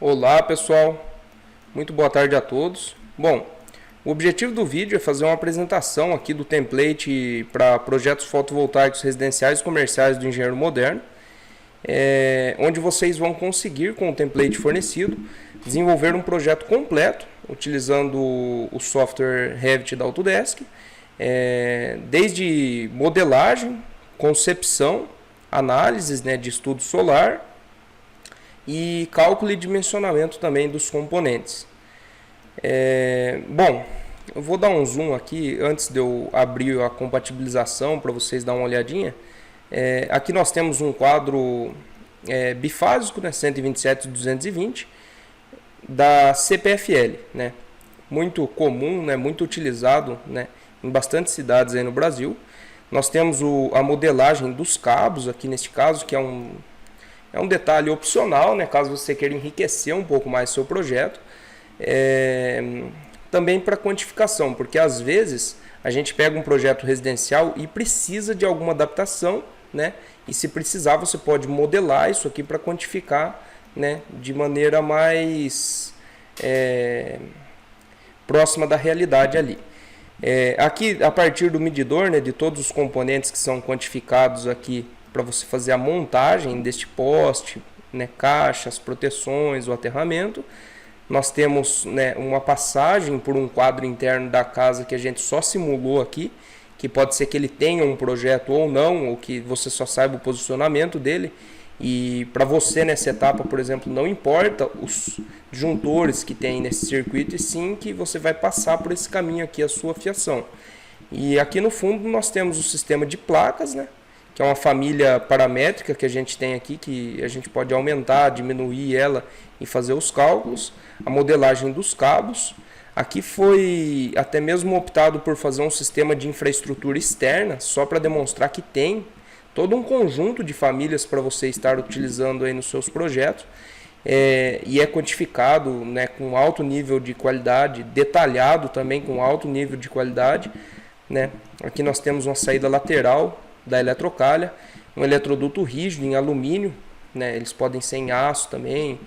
Olá pessoal, muito boa tarde a todos. Bom, o objetivo do vídeo é fazer uma apresentação aqui do template para projetos fotovoltaicos residenciais e comerciais do Engenheiro Moderno, onde vocês vão conseguir, com o template fornecido, desenvolver um projeto completo utilizando o software Revit da Autodesk, desde modelagem, concepção, análises de estudo solar e cálculo e dimensionamento também dos componentes. Bom, eu vou dar um zoom aqui antes de eu abrir a compatibilização para vocês dar uma olhadinha. Aqui nós temos um quadro bifásico, 127/220 da CPFL, muito comum, muito utilizado em bastante cidades aí no Brasil. Nós temos a modelagem dos cabos aqui neste caso, que é um detalhe opcional, caso você queira enriquecer um pouco mais seu projeto. Também para quantificação, porque às vezes a gente pega um projeto residencial e precisa de alguma adaptação, e se precisar você pode modelar isso aqui para quantificar de maneira mais próxima da realidade ali. Aqui, a partir do medidor, de todos os componentes que são quantificados aqui para você fazer a montagem deste poste, caixas, proteções, o aterramento, nós temos uma passagem por um quadro interno da casa que a gente só simulou aqui, que pode ser que ele tenha um projeto ou não, ou que você só saiba o posicionamento dele. E para você nessa etapa, por exemplo, não importa os disjuntores que tem nesse circuito, e sim que você vai passar por esse caminho aqui a sua fiação. E aqui no fundo nós temos o sistema de placas, que é uma família paramétrica que a gente tem aqui, que a gente pode aumentar, diminuir ela e fazer os cálculos. A modelagem dos cabos. Aqui foi até mesmo optado por fazer um sistema de infraestrutura externa, só para demonstrar que tem todo um conjunto de famílias para você estar utilizando aí nos seus projetos. E é quantificado com alto nível de qualidade, detalhado também com alto nível de qualidade. Aqui nós temos uma saída lateral da eletrocalha, um eletroduto rígido em alumínio, eles podem ser em aço também.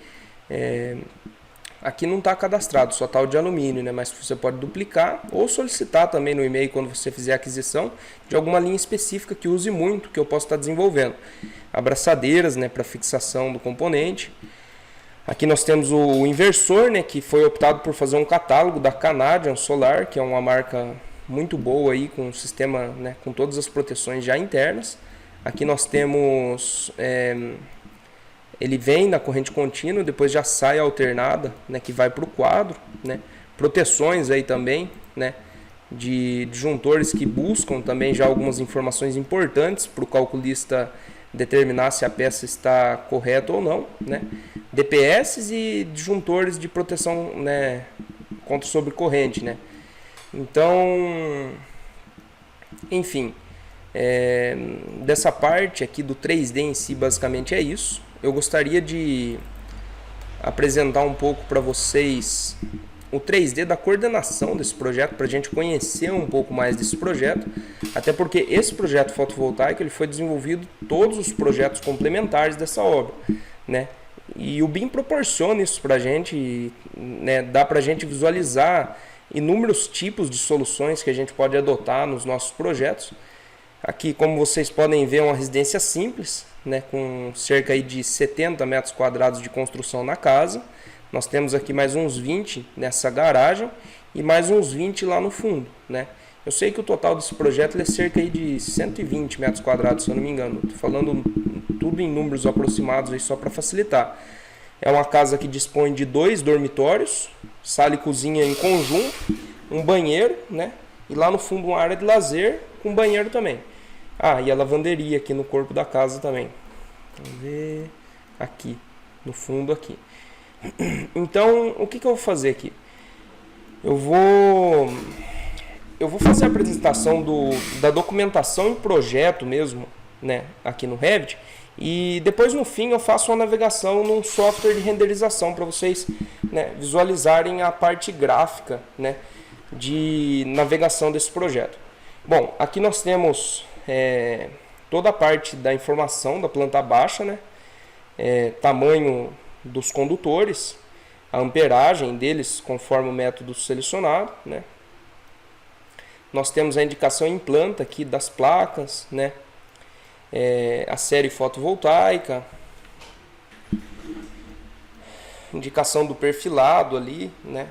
Aqui não está cadastrado, só está o de alumínio, mas você pode duplicar ou solicitar também no e-mail quando você fizer a aquisição de alguma linha específica que use muito, que eu posso estar desenvolvendo. Abraçadeiras para fixação do componente. Aqui nós temos o inversor, que foi optado por fazer um catálogo da Canadian Solar, que é uma marca muito boa aí, com um sistema com todas as proteções já internas. Aqui nós temos, ele vem na corrente contínua, depois já sai alternada, que vai para o quadro, proteções aí também, de disjuntores que buscam também já algumas informações importantes para o calculista determinar se a peça está correta ou não, DPS e disjuntores de proteção contra sobrecorrente, Então, enfim, dessa parte aqui do 3D em si, basicamente é isso. Eu gostaria de apresentar um pouco para vocês o 3D da coordenação desse projeto, para a gente conhecer um pouco mais desse projeto, até porque esse projeto fotovoltaico ele foi desenvolvido todos os projetos complementares dessa obra, E o BIM proporciona isso para a gente, dá para a gente visualizar inúmeros tipos de soluções que a gente pode adotar nos nossos projetos. Aqui, como vocês podem ver, é uma residência simples, com cerca aí de 70 metros quadrados de construção na casa. Nós temos aqui mais uns 20 nessa garagem e mais uns 20 lá no fundo. Eu sei que o total desse projeto é cerca aí de 120 metros quadrados, se eu não me engano. Estou falando tudo em números aproximados aí só para facilitar. É uma casa que dispõe de 2 dormitórios, sala e cozinha em conjunto, um banheiro, e lá no fundo uma área de lazer com banheiro também. E a lavanderia aqui no corpo da casa também. Vamos ver aqui, no fundo aqui. Então, o que eu vou fazer aqui? Eu vou fazer a apresentação da documentação em projeto mesmo, aqui no Revit. E depois no fim eu faço uma navegação num software de renderização para vocês visualizarem a parte gráfica de navegação desse projeto. Bom, aqui nós temos toda a parte da informação da planta baixa, tamanho dos condutores, a amperagem deles conforme o método selecionado, né? Nós temos a indicação em planta aqui das placas, né? A série fotovoltaica, indicação do perfilado ali, né?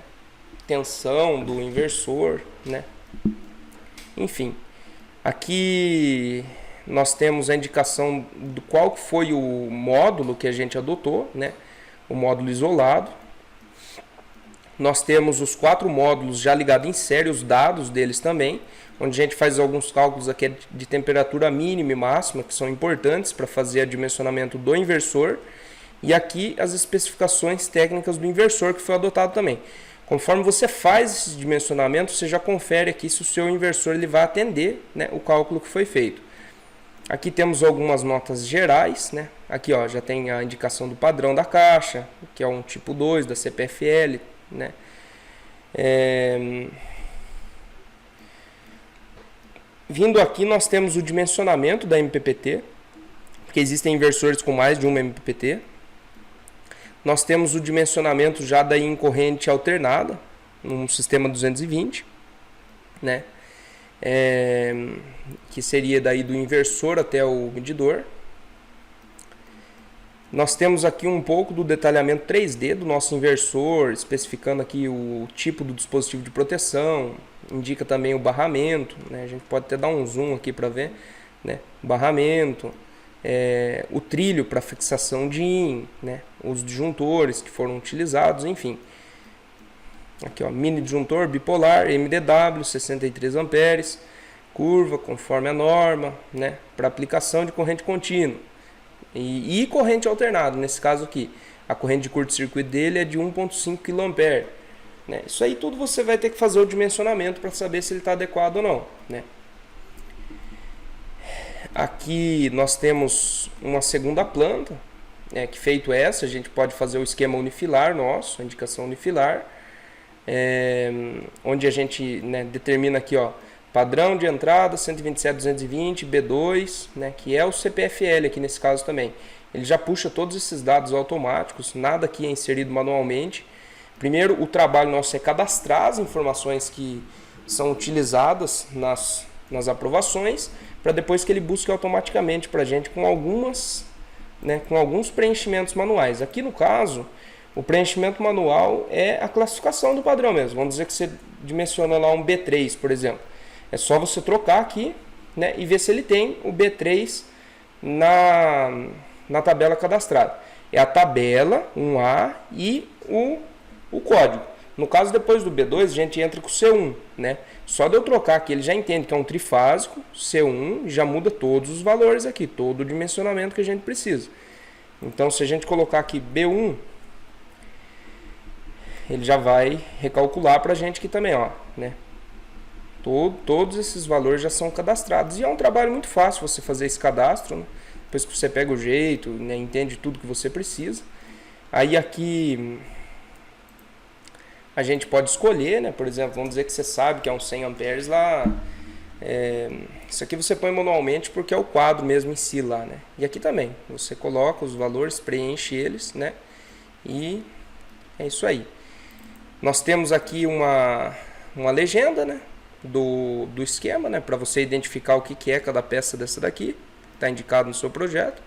Tensão do inversor, né? Enfim, aqui nós temos a indicação do qual foi o módulo que a gente adotou, né? O módulo isolado. Nós temos os 4 módulos já ligados em série, os dados deles também, onde a gente faz alguns cálculos aqui de temperatura mínima e máxima, que são importantes para fazer o dimensionamento do inversor. E aqui as especificações técnicas do inversor que foi adotado também. Conforme você faz esse dimensionamento, você já confere aqui se o seu inversor ele vai atender, né, o cálculo que foi feito. Aqui temos algumas notas gerais, né? Aqui ó, já tem a indicação do padrão da caixa, que é um tipo 2 da CPFL, né? Vindo aqui nós temos o dimensionamento da MPPT, porque existem inversores com mais de uma MPPT. Nós temos o dimensionamento já daí em corrente alternada, num sistema 220, né? Que seria daí do inversor até o medidor. Nós temos aqui um pouco do detalhamento 3D do nosso inversor, especificando aqui o tipo do dispositivo de proteção, indica também o barramento, né? A gente pode até dar um zoom aqui para ver, né? Barramento, o trilho para fixação de IN, né? Os disjuntores que foram utilizados, enfim. Aqui ó, mini disjuntor bipolar, MDW, 63 amperes, curva conforme a norma, né? Para aplicação de corrente contínua. E corrente alternada, nesse caso aqui. A corrente de curto-circuito dele é de 1,5 kA. Né? Isso aí tudo você vai ter que fazer o dimensionamento para saber se ele está adequado ou não. Né? Aqui nós temos uma segunda planta, né, que feito essa, a gente pode fazer o esquema unifilar nosso, a indicação unifilar, onde a gente, né, determina aqui, ó, padrão de entrada 127.220 B2, né, que é o CPFL aqui nesse caso também. Ele já puxa todos esses dados automáticos, nada aqui é inserido manualmente. Primeiro, o trabalho nosso é cadastrar as informações que são utilizadas nas aprovações, para depois que ele busque automaticamente para a gente com alguns preenchimentos manuais. Aqui no caso, o preenchimento manual é a classificação do padrão mesmo. Vamos dizer que você dimensiona lá um B3, por exemplo. É só você trocar aqui, né, e ver se ele tem o B3 na tabela cadastrada. É a tabela, um A e o código. No caso, depois do B2, a gente entra com o C1. Né? Só de eu trocar aqui, ele já entende que é um trifásico, C1, já muda todos os valores aqui, todo o dimensionamento que a gente precisa. Então, se a gente colocar aqui B1, ele já vai recalcular para a gente aqui também, ó, né? Todos esses valores já são cadastrados. E é um trabalho muito fácil você fazer esse cadastro, né? Depois que você pega o jeito, né, entende tudo que você precisa. Aí aqui a gente pode escolher, né? Por exemplo, vamos dizer que você sabe que é um 100 amperes lá. Isso aqui você põe manualmente porque é o quadro mesmo em si lá, né? E aqui também, você coloca os valores, preenche eles, né? E é isso aí. Nós temos aqui uma legenda, né? Do esquema, né, para você identificar o que é cada peça dessa daqui, está indicado no seu projeto.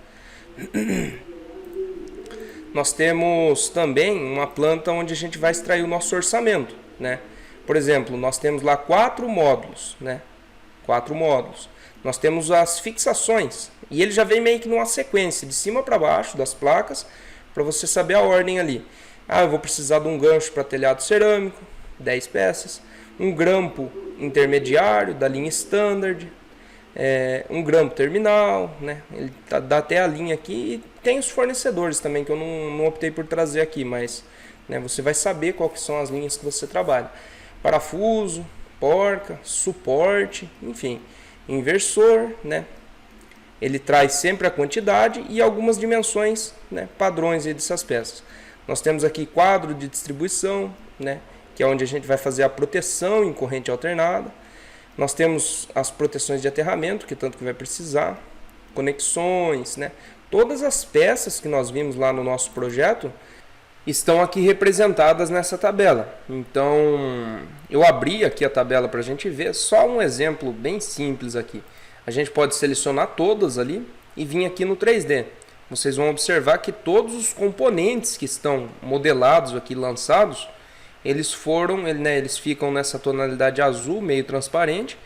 Nós temos também uma planta onde a gente vai extrair o nosso orçamento, né? Por exemplo, nós temos lá 4 módulos, né? 4 módulos. Nós temos as fixações e ele já vem meio que numa sequência de cima para baixo das placas para você saber a ordem ali. Ah, eu vou precisar de um gancho para telhado cerâmico, 10 peças. Um grampo intermediário da linha standard, um grampo terminal, né? Ele dá até a linha aqui e tem os fornecedores também, que eu não optei por trazer aqui, mas, né, você vai saber quais são as linhas que você trabalha. Parafuso, porca, suporte, enfim, inversor, né? Ele traz sempre a quantidade e algumas dimensões, né, padrões aí dessas peças. Nós temos aqui quadro de distribuição, né, que é onde a gente vai fazer a proteção em corrente alternada. Nós temos as proteções de aterramento, que tanto que vai precisar, conexões, né? Todas as peças que nós vimos lá no nosso projeto estão aqui representadas nessa tabela. Então, eu abri aqui a tabela para a gente ver, só um exemplo bem simples aqui. A gente pode selecionar todas ali e vir aqui no 3D. Vocês vão observar que todos os componentes que estão modelados aqui, lançados, eles ficam nessa tonalidade azul, meio transparente.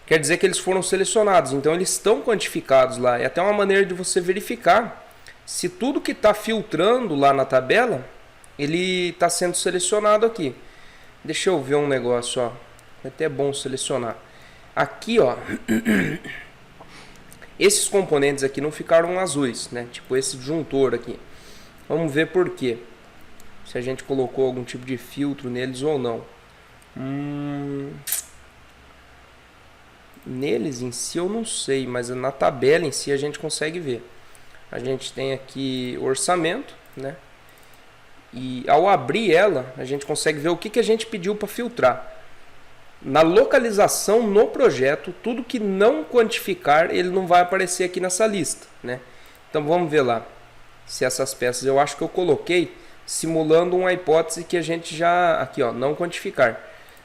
Quer dizer que eles foram selecionados, então eles estão quantificados lá. É até uma maneira de você verificar se tudo que está filtrando lá na tabela, ele está sendo selecionado aqui. Deixa eu ver um negócio, ó. É até bom selecionar. Aqui, ó, esses componentes aqui não ficaram azuis, né? Tipo esse disjuntor aqui. Vamos ver por quê. Se a gente colocou algum tipo de filtro neles ou não. Neles em si eu não sei, mas na tabela em si a gente consegue ver. A gente tem aqui orçamento, né? E ao abrir ela, a gente consegue ver o que a gente pediu para filtrar. Na localização no projeto, tudo que não quantificar, ele não vai aparecer aqui nessa lista, né? Então vamos ver lá se essas peças, eu acho que eu coloquei simulando uma hipótese que a gente já, aqui ó, não quantificar.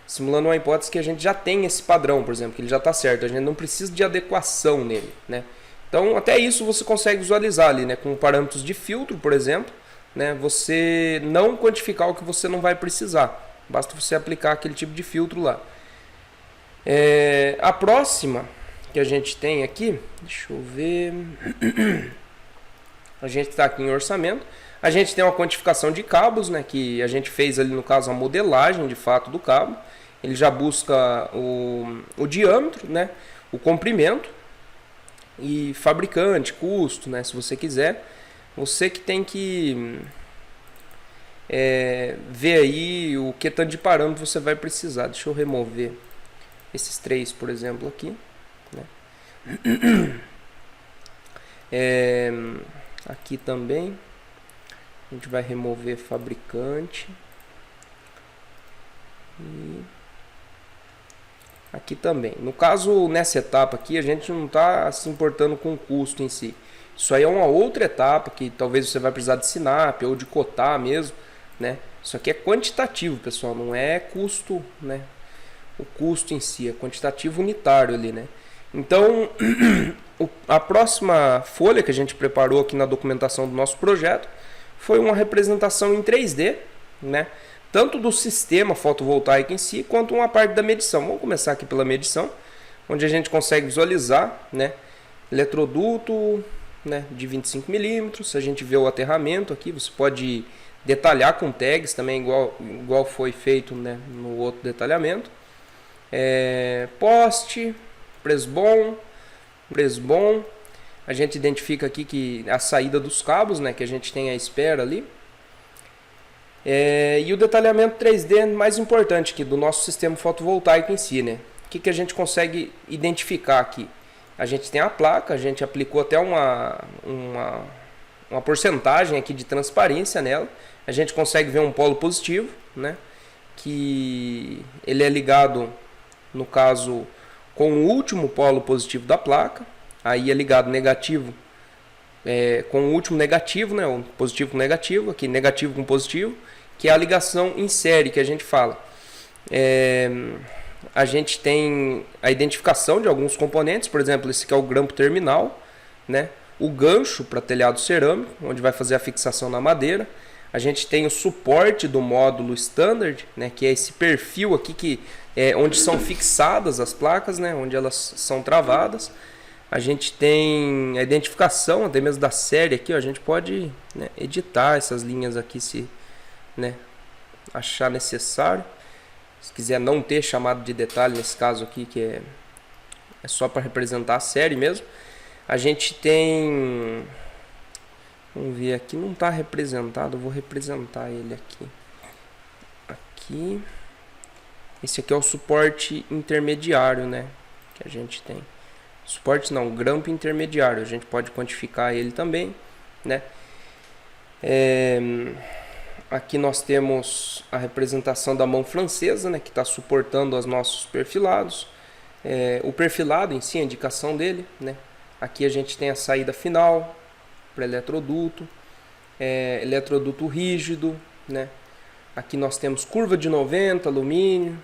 Simulando uma hipótese que a gente já tem esse padrão, por exemplo, que ele já está certo, a gente não precisa de adequação nele, né? Então até isso você consegue visualizar ali, né? Com parâmetros de filtro, por exemplo, né? Você não quantificar o que você não vai precisar, basta você aplicar aquele tipo de filtro lá. A próxima que a gente tem aqui, deixa eu ver, a gente está aqui em orçamento, a gente tem uma quantificação de cabos, né, que a gente fez ali no caso a modelagem de fato do cabo, ele já busca o diâmetro, né, o comprimento e fabricante, custo, né, se você quiser, você que tem que ver aí o que tanto de parâmetro você vai precisar. Deixa eu remover esses três, por exemplo, aqui, né? Aqui também a gente vai remover fabricante e aqui também. No caso, nessa etapa aqui, a gente não está se importando com o custo em si. Isso aí é uma outra etapa que talvez você vai precisar de SINAP ou de cotar mesmo, né? Isso aqui é quantitativo, pessoal, não é custo, né? O custo em si é quantitativo unitário ali, né? Então, a próxima folha que a gente preparou aqui na documentação do nosso projeto foi uma representação em 3D, né? Tanto do sistema fotovoltaico em si, quanto uma parte da medição. Vamos começar aqui pela medição, onde a gente consegue visualizar, né? Eletroduto, né? De 25 milímetros. A gente vê o aterramento aqui, você pode detalhar com tags também, igual foi feito, né? No outro detalhamento. Poste, presbon. A gente identifica aqui que a saída dos cabos, né, que a gente tem à espera ali. E o detalhamento 3D mais importante aqui do nosso sistema fotovoltaico em si, né? O que a gente consegue identificar aqui? A gente tem a placa, a gente aplicou até uma porcentagem aqui de transparência nela. A gente consegue ver um polo positivo, né? Que ele é ligado, no caso, com o último polo positivo da placa. Aí é ligado negativo com o último negativo, né? O positivo com negativo, aqui negativo com positivo, que é a ligação em série que a gente fala. A gente tem a identificação de alguns componentes, por exemplo, esse aqui é o grampo terminal, né? O gancho para telhado cerâmico, onde vai fazer a fixação na madeira. A gente tem o suporte do módulo standard, né, que é esse perfil aqui que onde são fixadas as placas, né, onde elas são travadas. A gente tem a identificação até mesmo da série aqui, ó, a gente pode, né, editar essas linhas aqui se, né, achar necessário. Se quiser não ter chamado de detalhe nesse caso aqui, que é só para representar a série mesmo. A gente tem... Vamos ver aqui, não está representado, eu vou representar ele aqui. Aqui. Esse aqui é o suporte intermediário, né? Que a gente tem. Suporte não, grampo intermediário. A gente pode quantificar ele também, né? Aqui nós temos a representação da mão francesa, né? Que está suportando os nossos perfilados. O perfilado em si, a indicação dele, né? Aqui a gente tem a saída final para eletroduto, eletroduto rígido, né? Aqui nós temos curva de 90, alumínio,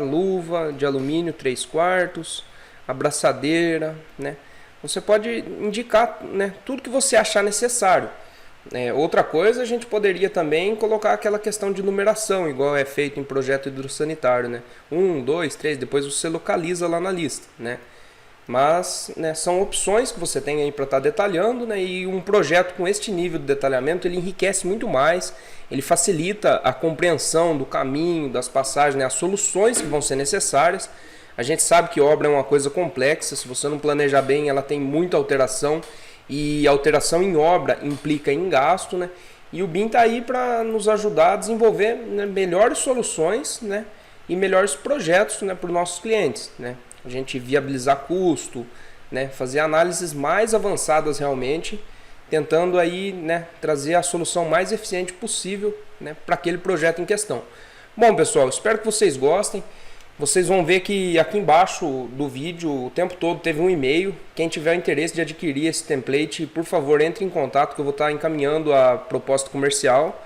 luva de alumínio 3/4, abraçadeira, né? Você pode indicar, né, tudo que você achar necessário. Outra coisa, a gente poderia também colocar aquela questão de numeração, igual é feito em projeto hidrossanitário, né? 1, 2, 3, depois você localiza lá na lista, né? Mas, né, são opções que você tem aí para estar detalhando, né? E um projeto com este nível de detalhamento, ele enriquece muito mais, ele facilita a compreensão do caminho, das passagens, né? As soluções que vão ser necessárias. A gente sabe que obra é uma coisa complexa, se você não planejar bem, ela tem muita alteração. E alteração em obra implica em gasto, né? E o BIM está aí para nos ajudar a desenvolver, né, melhores soluções, né, e melhores projetos, né, para os nossos clientes, né? A gente viabilizar custo, né, fazer análises mais avançadas realmente, tentando aí, né, trazer a solução mais eficiente possível, né, para aquele projeto em questão. Bom, pessoal, espero que vocês gostem. Vocês vão ver que aqui embaixo do vídeo o tempo todo teve um e-mail. Quem tiver interesse de adquirir esse template, por favor, entre em contato que eu vou estar encaminhando a proposta comercial.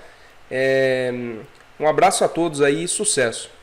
Um abraço a todos aí e sucesso!